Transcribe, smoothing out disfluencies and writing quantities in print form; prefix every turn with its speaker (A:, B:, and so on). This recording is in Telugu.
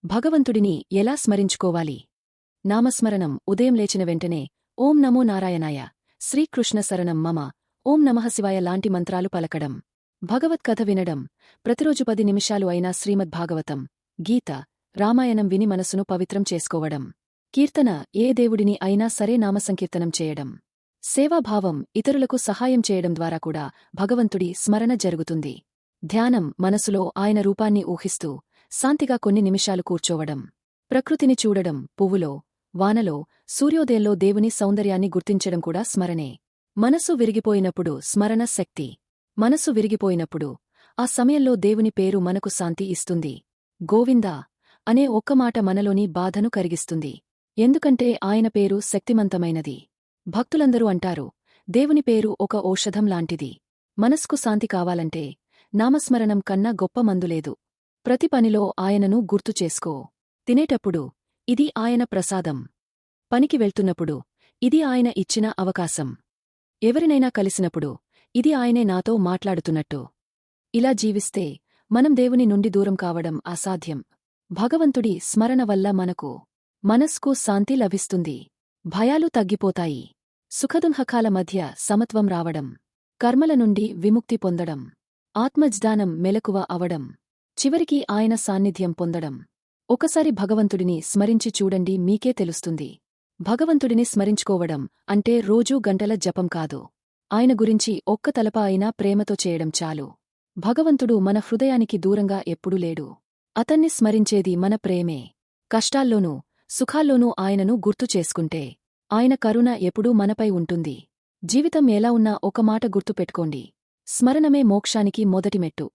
A: భగవంతుడిని ఎలా స్మరించుకోవాలి? నామస్మరణం ఉదయం లేచిన వెంటనే ఓం నమో నారాయణాయ, శ్రీకృష్ణ శరణం మమ, ఓం నమః శివాయ లాంటి మంత్రాలు పలకడం. భగవత్కథ వినడం. ప్రతిరోజు 10 నిమిషాలు అయినా శ్రీమద్భాగవతం, గీత, రామాయణం విని మనసును పవిత్రం చేసుకోవడం. కీర్తన, ఏ దేవుడిని అయినా సరే నామసంకీర్తనం చేయడం. సేవాభావం, ఇతరులకు సహాయం చేయడం ద్వారా కూడా భగవంతుడి స్మరణ జరుగుతుంది. ధ్యానం, మనసులో ఆయన రూపాన్ని ఊహిస్తూ శాంతిగా కొన్ని నిమిషాలు కూర్చోవడం. ప్రకృతిని చూడడం, పువ్వులో, వానలో, సూర్యోదయంలో దేవుని సౌందర్యాన్ని గుర్తించడం కూడా స్మరణే. మనసు విరిగిపోయినప్పుడు స్మరణ శక్తి. మనసు విరిగిపోయినప్పుడు ఆ సమయంలో దేవుని పేరు మనకు శాంతి ఇస్తుంది. గోవిందా అనే ఒక్క మాట మనలోని బాధను కరిగిస్తుంది. ఎందుకంటే ఆయన పేరు శక్తిమంతమైనది. భక్తులందరూ అంటారు, దేవుని పేరు ఒక ఔషధం లాంటిది. మనస్కు శాంతి కావాలంటే నామస్మరణం కన్నా గొప్ప మందులేదు. ప్రతి పనిలో ఆయనను గుర్తు చేసుకో. తినేటప్పుడు ఇది ఆయన ప్రసాదం. పనికి వెళ్తున్నప్పుడు ఇది ఆయన ఇచ్చిన అవకాశం. ఎవరినైనా కలిసినప్పుడు ఇది ఆయనే నాతో మాట్లాడుతున్నట్టు. ఇలా జీవిస్తే మనం దేవుని నుండి దూరం కావడం అసాధ్యం. భగవంతుడి స్మరణ వల్ల మనస్కు శాంతి లభిస్తుంది. భయాలు తగ్గిపోతాయి. సుఖదుఃఖాల మధ్య సమత్వం రావడం. కర్మల నుండి విముక్తి పొందడం. ఆత్మజ్ఞానం మెలకువ అవడం. చివరికి ఆయన సాన్నిధ్యం పొందడం. ఒకసారి భగవంతుడిని స్మరించి చూడండి, మీకే తెలుస్తుంది. భగవంతుడిని స్మరించుకోవడం అంటే రోజూ గంటల జపం కాదు. ఆయన గురించి ఒక్క తలప అయినా ప్రేమతో చేయడం చాలు. భగవంతుడు మన హృదయానికి దూరంగా ఎప్పుడూ లేడు. అతన్ని స్మరించేది మన ప్రేమే. కష్టాల్లోనూ సుఖాల్లోనూ ఆయనను గుర్తు చేసుకుంటే ఆయన కరుణ ఎప్పుడూ మనపై ఉంటుంది. జీవితం ఎలా ఉన్నా ఒక మాట గుర్తుపెట్టుకోండి, స్మరణమే మోక్షానికి మొదటి మెట్టు.